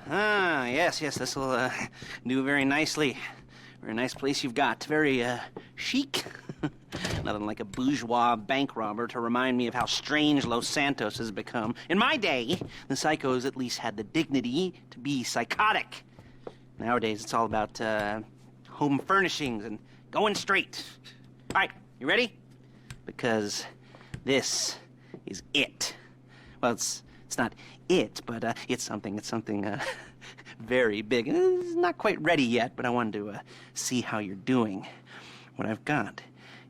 Yes, this'll do very nicely. Very nice place you've got. Very chic. Nothing like a bourgeois bank robber to remind me of how strange Los Santos has become. In my day, the psychos at least had the dignity to be psychotic. Nowadays, it's all about home furnishings and going straight. All right, you ready? Because this is it. Well, it's not it, but it's something very big. It's not quite ready yet, but I wanted to see how you're doing. What I've got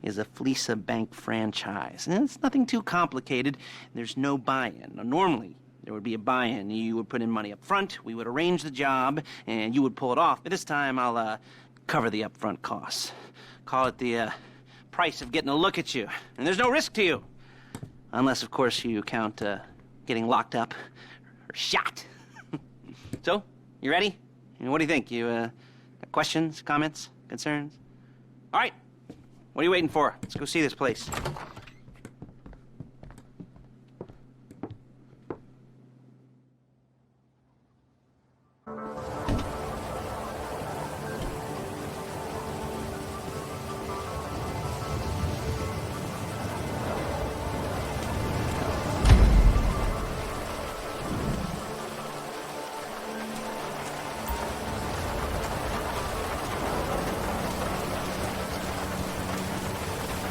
is a Fleeca Bank franchise. And it's nothing too complicated. There's no buy-in. Now, normally, there would be a buy-in. You would put in money up front, we would arrange the job, and you would pull it off. But this time, I'll cover the upfront costs. Call it the price of getting a look at you. And there's no risk to you. Unless, of course, you count getting locked up or shot. So, you ready? What do you think? You got questions, comments, concerns? All right. What are you waiting for? Let's go see this place.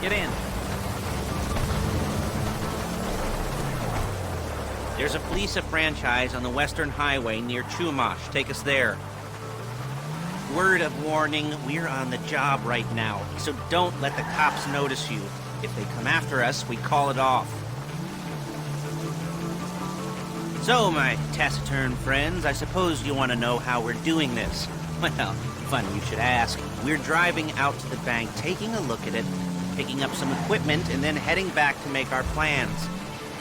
Get in. There's a Fleeca franchise on the Western Highway near Chumash. Take us there. Word of warning, we're on the job right now, so don't let the cops notice you. If they come after us, we call it off. So, my taciturn friends, I suppose you want to know how we're doing this. Well, funny you should ask. We're driving out to the bank, taking a look at it, picking up some equipment, and then heading back to make our plans.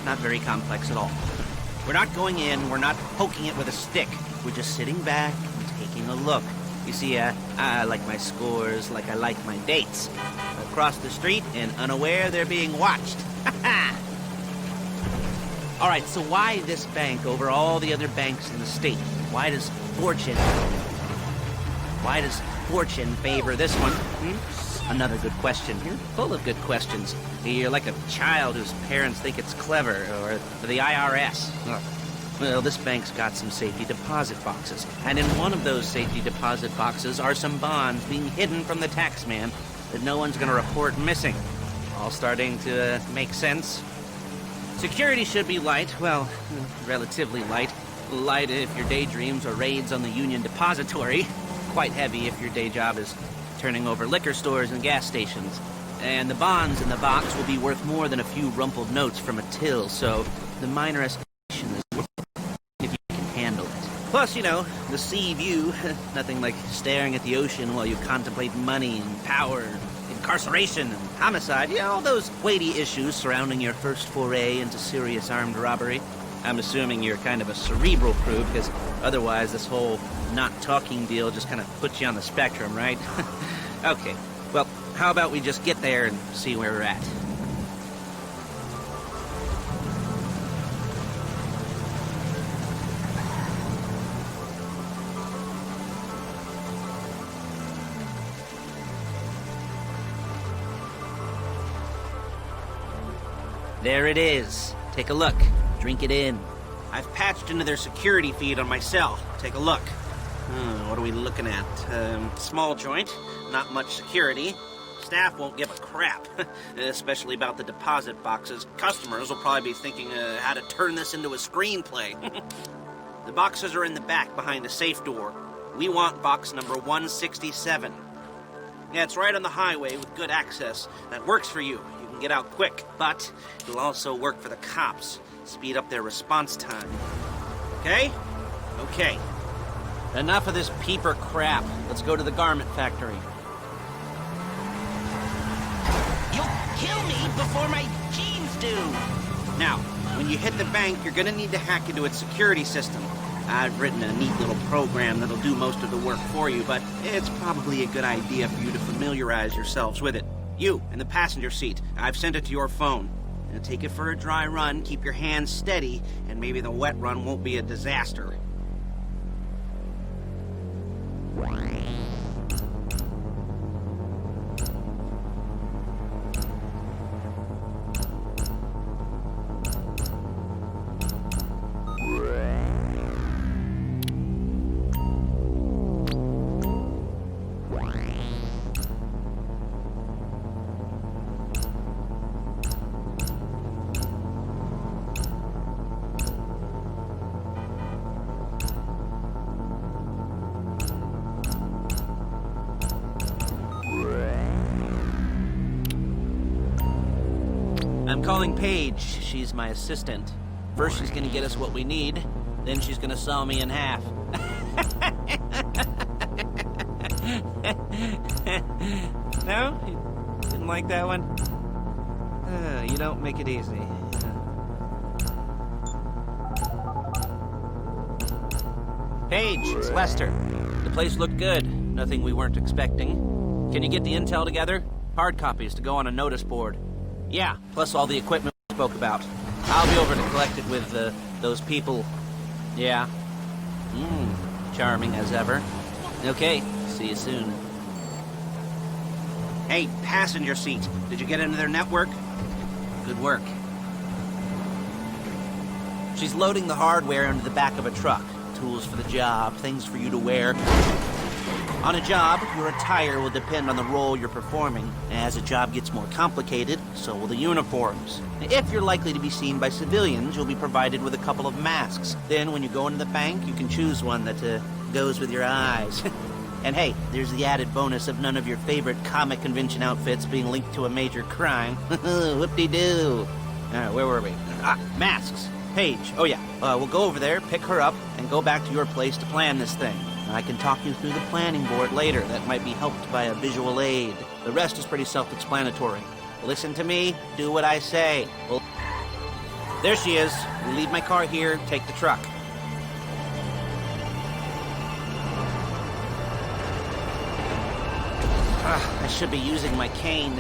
Not very complex at all. We're not going in, we're not poking it with a stick. We're just sitting back and taking a look. You see, I like my scores like I like my dates. Across the street and unaware they're being watched. All right, so why this bank over all the other banks in the state? Why does fortune favor this one? Another good question. You're full of good questions. You're like a child whose parents think it's clever, or the IRS. Well, this bank's got some safety deposit boxes, and in one of those safety deposit boxes are some bonds being hidden from the tax man that no one's gonna report missing. All starting to make sense. Security should be light, well, relatively light. Light if your daydreams are raids on the Union Depository. Quite heavy if your day job is turning over liquor stores and gas stations. And the bonds in the box will be worth more than a few rumpled notes from a till, so the minor estimation is worth it if you can handle it. Plus, you know, the sea view, nothing like staring at the ocean while you contemplate money and power, incarceration and homicide, you know, all those weighty issues surrounding your first foray into serious armed robbery. I'm assuming you're kind of a cerebral crew, because otherwise this whole not talking deal just kind of puts you on the spectrum, right? Okay, well, how about we just get there and see where we're at? There it is. Take a look. Drink it in. I've patched into their security feed on my cell. Take a look. What are we looking at? Small joint, not much security. Staff won't give a crap, especially about the deposit boxes. Customers will probably be thinking how to turn this into a screenplay. The boxes are in the back behind the safe door. We want box number 167. Yeah, it's right on the highway with good access. That works for you. You can get out quick, but it'll also work for the cops. Speed up their response time. Okay? Okay. Enough of this peeper crap. Let's go to the garment factory. You'll kill me before my jeans do! Now, when you hit the bank, you're gonna need to hack into its security system. I've written a neat little program that'll do most of the work for you, but it's probably a good idea for you to familiarize yourselves with it. You, in the passenger seat, I've sent it to your phone. Now take it for a dry run, keep your hands steady, and maybe the wet run won't be a disaster. I'm calling Paige. She's my assistant. First she's gonna get us what we need, then she's gonna saw me in half. No? You didn't like that one? You don't make it easy. Paige, it's Lester. The place looked good. Nothing we weren't expecting. Can you get the intel together? Hard copies to go on a notice board. Yeah, plus all the equipment we spoke about. I'll be over to collect it with, those people. Yeah. Charming as ever. Okay, see you soon. Hey, passenger seat. Did you get into their network? Good work. She's loading the hardware into the back of a truck. Tools for the job, things for you to wear. On a job, your attire will depend on the role you're performing. As a job gets more complicated, so will the uniforms. If you're likely to be seen by civilians, you'll be provided with a couple of masks. Then when you go into the bank, you can choose one that goes with your eyes. And hey, there's the added bonus of none of your favorite comic convention outfits being linked to a major crime. Whoop-de-doo. Where were we? Masks. Paige. Oh yeah, we'll go over there, pick her up, and go back to your place to plan this thing. I can talk you through the planning board later. That might be helped by a visual aid. The rest is pretty self-explanatory. Listen to me, do what I say. Well, there she is. We leave my car here, take the truck. I should be using my cane.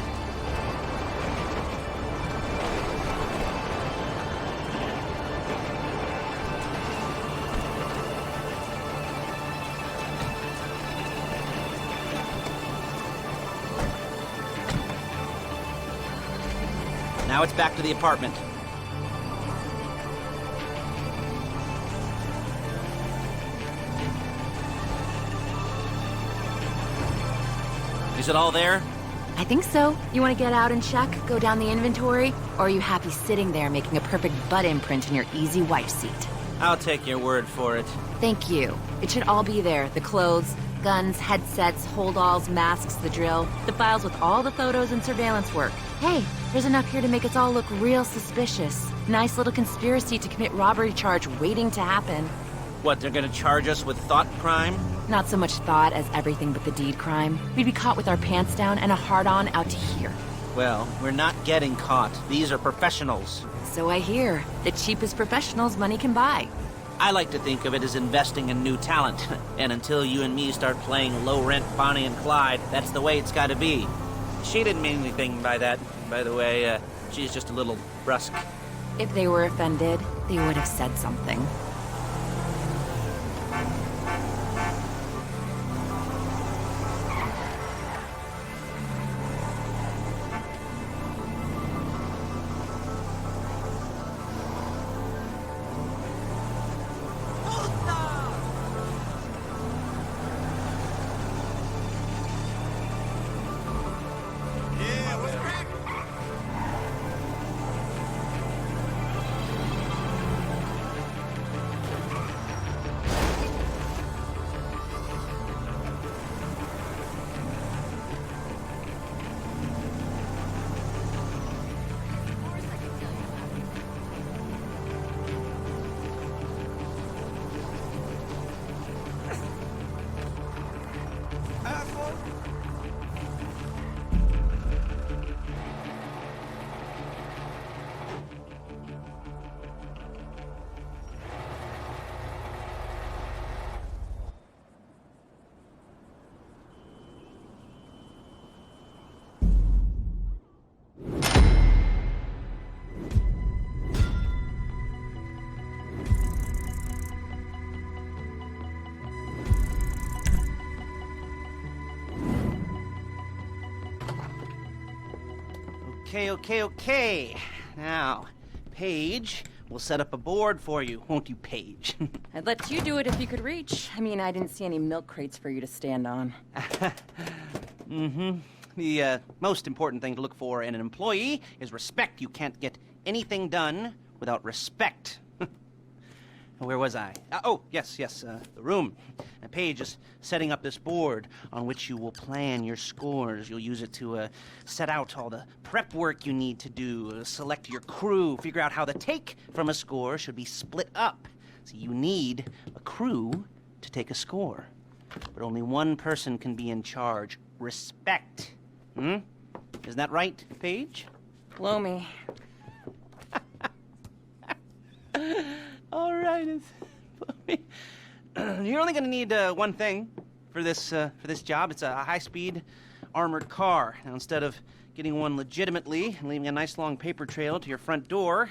Now it's back to the apartment. Is it all there? I think so. You want to get out and check, go down the inventory? Or are you happy sitting there making a perfect butt imprint in your easy wife seat? I'll take your word for it. Thank you. It should all be there. The clothes, guns, headsets, holdalls, masks, the drill, the files with all the photos and surveillance work. Hey, there's enough here to make us all look real suspicious. Nice little conspiracy to commit robbery charge waiting to happen. What, they're gonna charge us with thought crime? Not so much thought as everything but the deed crime. We'd be caught with our pants down and a hard-on out to here. Well, we're not getting caught. These are professionals. So I hear. The cheapest professionals money can buy. I like to think of it as investing in new talent. And until you and me start playing low-rent Bonnie and Clyde, that's the way it's gotta be. She didn't mean anything by that, by the way. She's just a little brusque. If they were offended, they would have said something. Okay. Now, Paige will set up a board for you, won't you, Paige? I'd let you do it if you could reach. I mean, I didn't see any milk crates for you to stand on. The most important thing to look for in an employee is respect. You can't get anything done without respect. Where was I? Yes, the room. And Paige is setting up this board on which you will plan your scores. You'll use it to set out all the prep work you need to do, select your crew, figure out how the take from a score should be split up. So you need a crew to take a score. But only one person can be in charge. Respect. Isn't that right, Paige? Blow me. All right. You're only going to need one thing for this job. It's a high-speed armored car. Now, instead of getting one legitimately and leaving a nice long paper trail to your front door,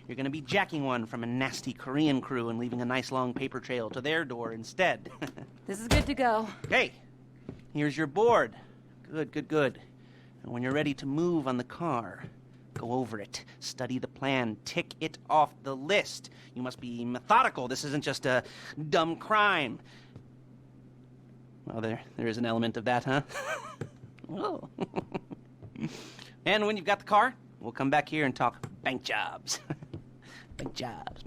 you're going to be jacking one from a nasty Korean crew and leaving a nice long paper trail to their door instead. This is good to go. Okay, here's your board. Good. And when you're ready to move on the car, go over it, study the plan, tick it off the list. You must be methodical. This isn't just a dumb crime. Well, there is an element of that, huh? Oh. And when you've got the car, we'll come back here and talk bank jobs. Bank jobs.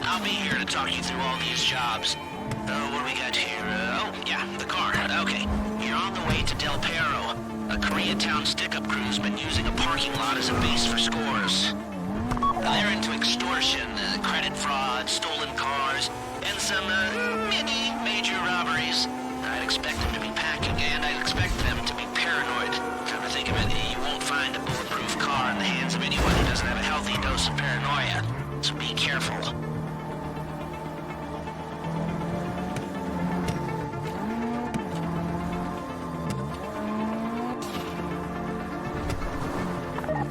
I'll be here to talk you through all these jobs. What do we got here? The car. Okay. You're on the way to Del Perro. A Koreatown stick-up crew's been using a parking lot as a base for scores. They're into extortion, credit fraud, stolen cars, and some, major robberies. I'd expect them to be packing, and I'd expect them to be paranoid. Come to think of it, you won't find a bulletproof car in the hands of anyone who doesn't have a healthy dose of paranoia. So be careful.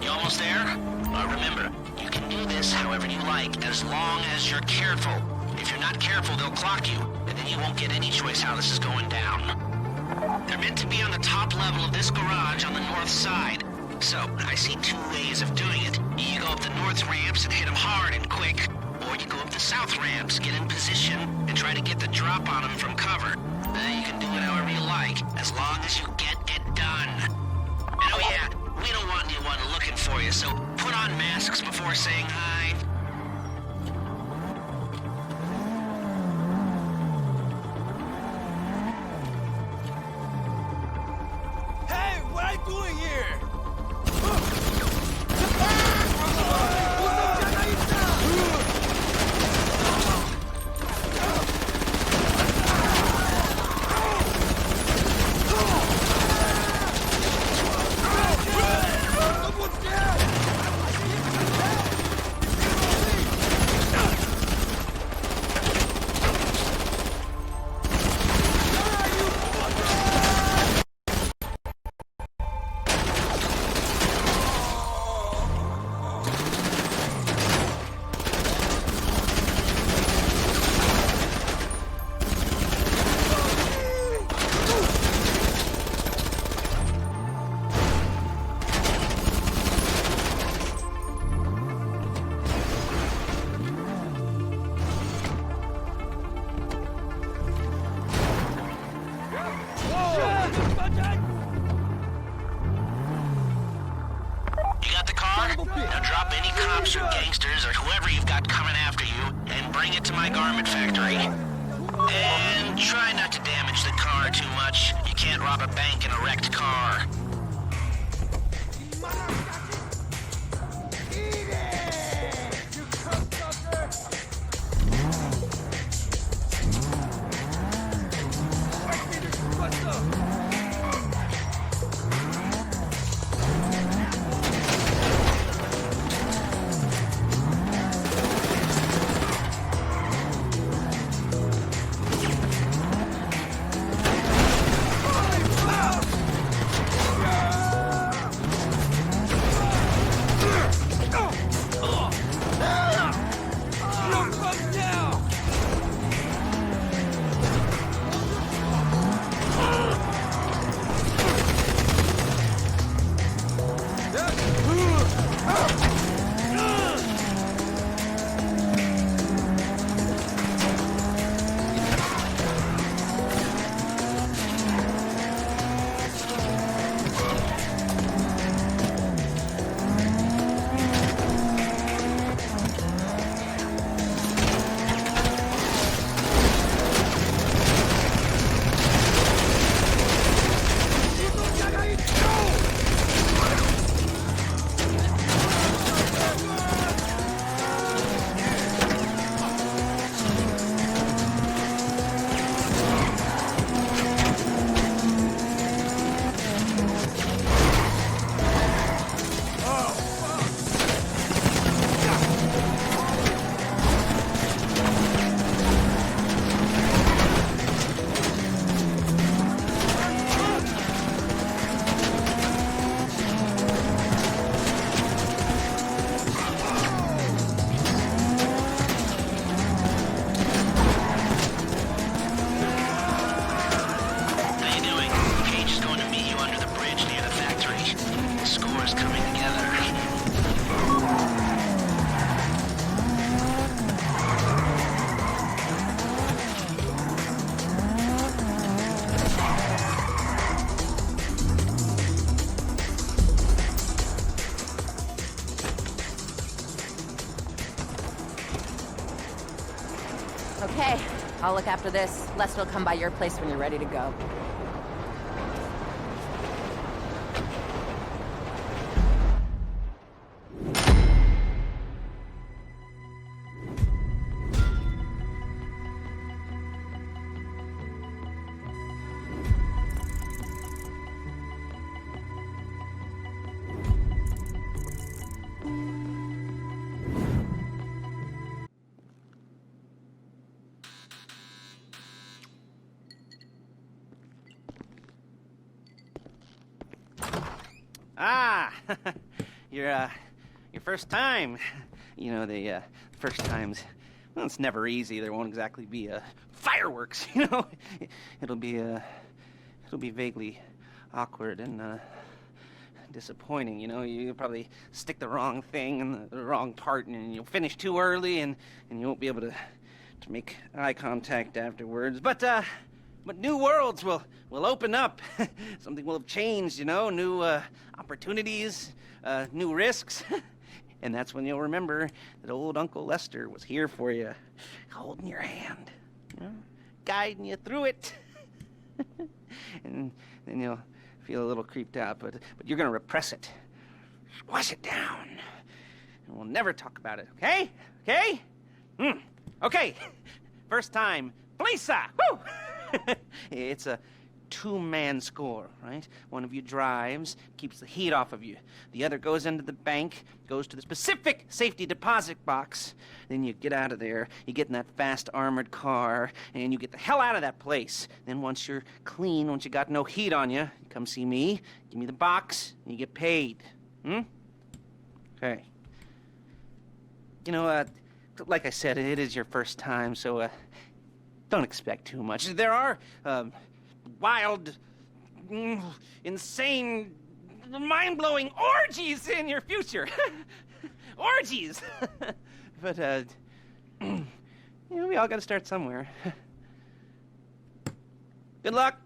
You almost there? Remember, you can do this however you like, as long as you're careful. If you're not careful, they'll clock you, and then you won't get any choice how this is going down. They're meant to be on the top level of this garage on the north side. So, I see two ways of doing it. You go up the north ramps and hit them hard and quick, or you go up the south ramps, get in position, and try to get the drop on them from cover. You can do it however you like, as long as you get it done. And oh yeah, we don't want anyone looking for you, so put on masks before saying hi. Hey, what are you doing here? Now drop any cops or gangsters or whoever you've got coming after you and bring it to my garment factory. And try not to damage the car too much. You can't rob a bank in a wrecked car. Eat it! You cooked Okay, I'll look after this. Lester will come by your place when you're ready to go. Ah, your first time. You know, the first times, well, it's never easy. There won't exactly be fireworks, you know. It'll be vaguely awkward and disappointing, you know. You'll probably stick the wrong thing in the wrong part, and you'll finish too early, and you won't be able to make eye contact afterwards. But new worlds will open up. Something will have changed, you know. New opportunities, new risks. And that's when you'll remember that old Uncle Lester was here for you, holding your hand, you know, guiding you through it. And then you'll feel a little creeped out, but you're gonna repress it, squash it down, and we'll never talk about it. Okay? Okay? Okay. First time, Fleeca. Woo! It's a two-man score, right? One of you drives, keeps the heat off of you. The other goes into the bank, goes to the specific safety deposit box. Then you get out of there, you get in that fast armored car, and you get the hell out of that place. Then once you're clean, once you got no heat on you, you come see me, give me the box, and you get paid. Okay. You know, like I said, it is your first time, so don't expect too much. There are wild, insane, mind-blowing orgies in your future. Orgies! But, you know, we all gotta start somewhere. Good luck!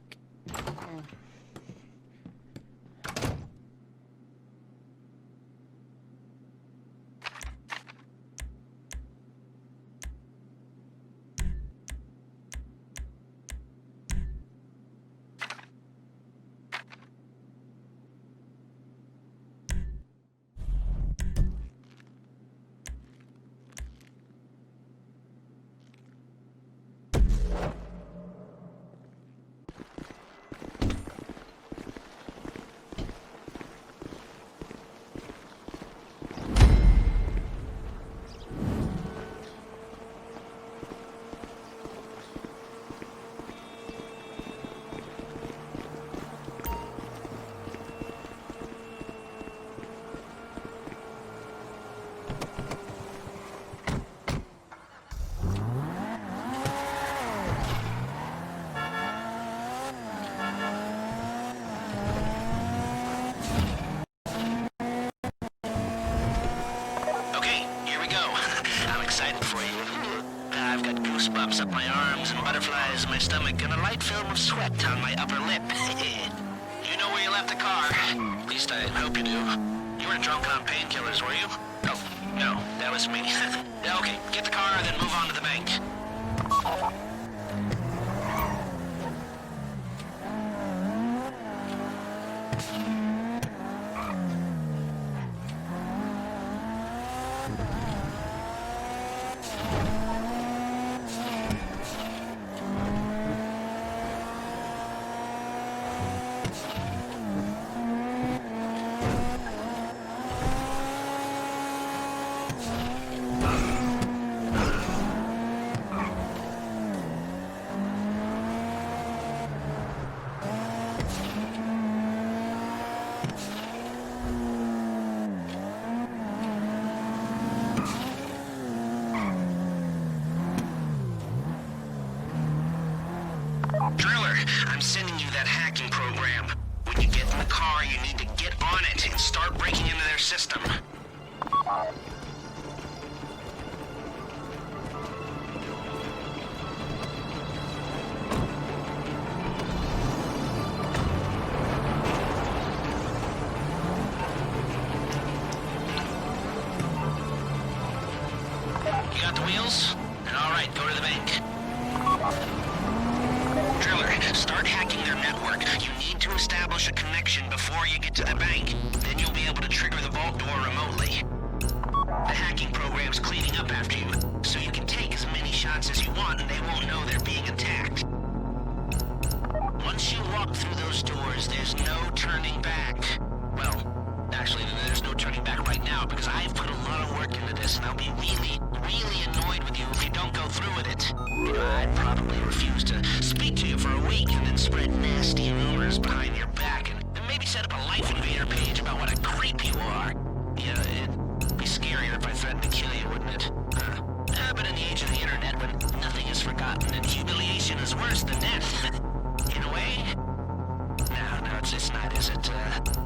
Goosebumps up my arms and butterflies in my stomach and a light film of sweat on my upper lip. You know where you left the car? At least I hope you do. You weren't drunk on painkillers, were you? Oh, no, that was me. Okay, get the car, then move on to the bank. I'm sending you that hacking program. When you get in the car, you need to get on it and start breaking into their system. You got the wheels? All right, go to the bank. Driller, start hacking their network. You need to establish a connection before you get to the bank. Then you'll be able to trigger the vault door remotely. The hacking program's cleaning up after you, so you can take as many shots as you want and they won't know they're being attacked. Once you walk through those doors, there's no turning back. Well, actually, there's no turning back right now because I've put a lot of work into this and I'll be really, really annoyed with you if you don't go through with it. I'd probably refuse to speak to you for a week and then spread nasty rumors behind your back and maybe set up a Life Invader page about what a creep you are. Yeah, it'd be scarier if I threatened to kill you, wouldn't it? But in the age of the internet, when nothing is forgotten and humiliation is worse than death, in a way? No, it's not, is it?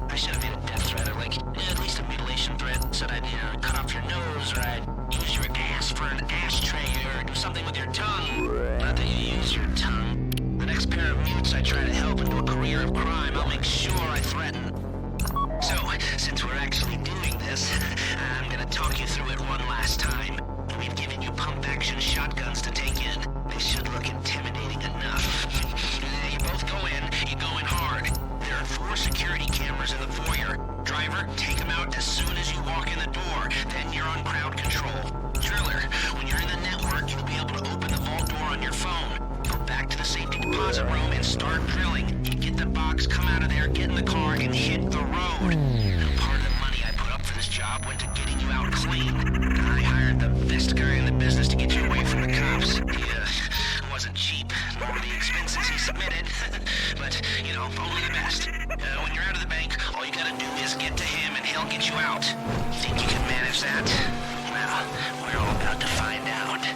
I should have made a death threat, or like, at least a mutilation threat. Said I'd, cut off your nose, or I'd use your ass for an ashtray, or do something with your tongue. Not that you use your tongue. The next pair of mutes I try to help into a career of crime, I'll make sure I threaten. So, since we're actually doing this, I'm gonna talk you through it one last time. We've given you pump-action shotguns to take in. They should look intimidating enough. You both go in, you go in hard. There are 4 security cameras in the foyer. Driver, take them out as soon as you walk in the door. Then you're on crowd control. Driller, when you're in the network, you'll be able to open the vault door on your phone. Go back to the safety deposit room and start drilling. You get the box, come out of there, get in the car, and hit the road. Now, part of the money I put up for this job went to getting you out clean. I hired the best guy in the business to get you away from the cops. He wasn't cheap, nor the expenses he submitted. But, only the best. When you're out of the bank, all you gotta do is get to him and he'll get you out. Think you can manage that? Well, we're all about to find out.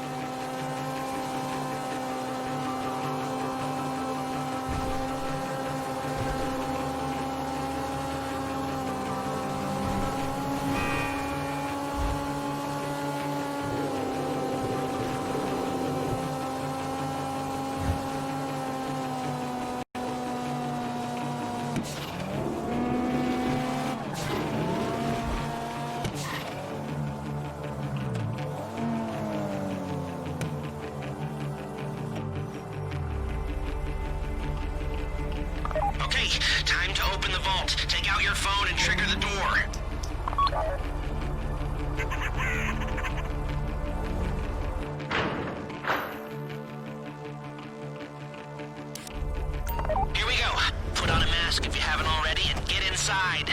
Time to open the vault. Take out your phone and trigger the door. Here we go. Put on a mask if you haven't already and get inside.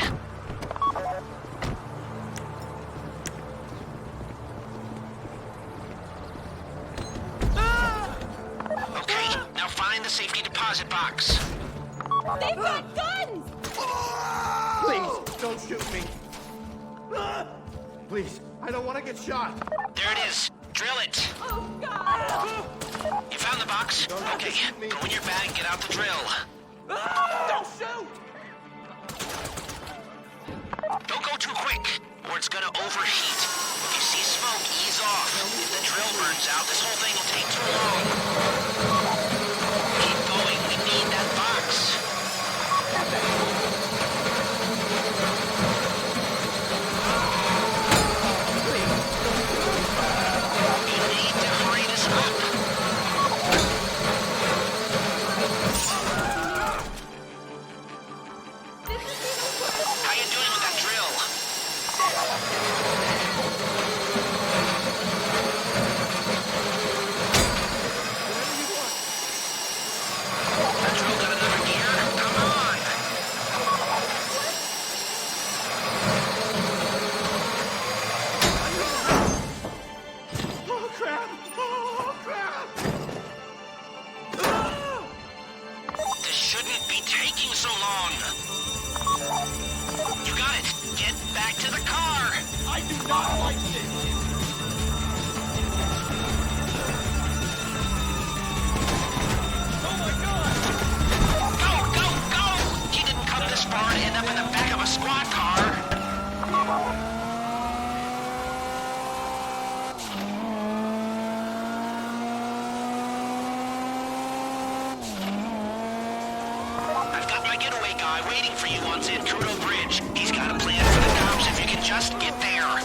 Okay, now find the safety deposit box. They've got guns! Please, don't shoot me. Please, I don't want to get shot. There it is. Drill it. Oh, God! You found the box? Okay, go in your bag, get out the drill. Don't shoot! Don't go too quick, or it's gonna overheat. If you see smoke, ease off. If the drill burns out, this whole thing will take too long. Keep going, we need that box. You need to hurry this up. How you doing with that drill? That drill got another gear? Come on! Oh, crap! Oh, crap! This shouldn't be taking so long. You got it. Get back to the car. I do not like this! Oh my god! Go, go, go! He didn't come this far to end up in the back of a squad car. I've got my getaway guy waiting for you on Zancudo Bridge. He's got a plan for the cops if you can just get there.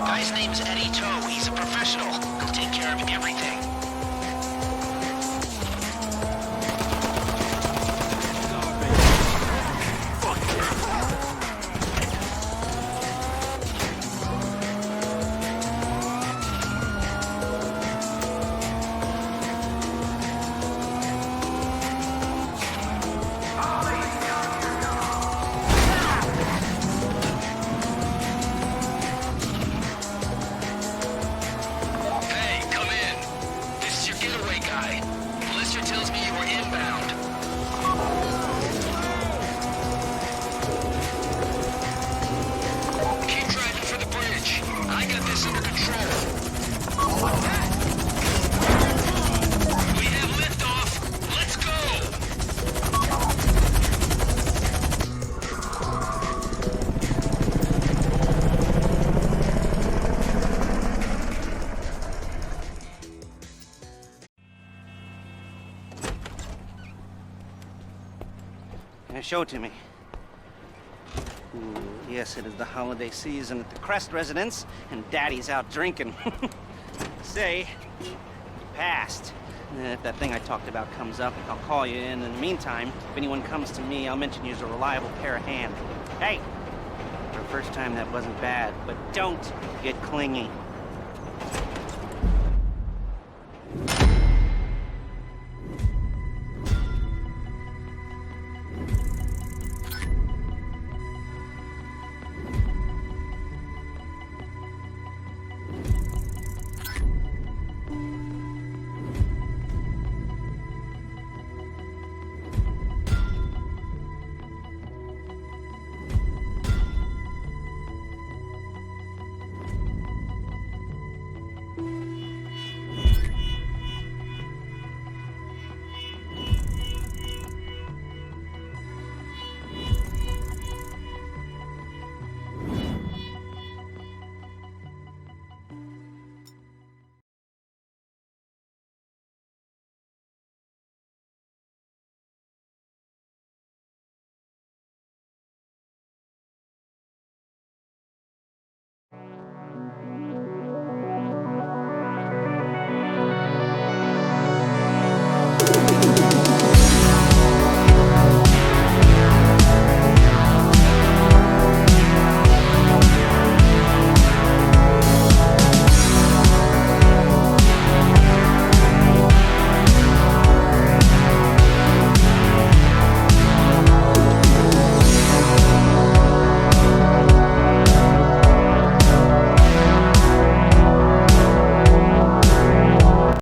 Guy's name's Eddie Toe. He's a professional. He'll take care of everything. this under control. We have liftoff. Let's go. Show it to me. Ooh, yes, it is the holiday season at the Crest residence, and Daddy's out drinking. Say, passed. If that thing I talked about comes up, I'll call you in. In the meantime, if anyone comes to me, I'll mention you as a reliable pair of hands. Hey, for the first time, that wasn't bad, but don't get clingy.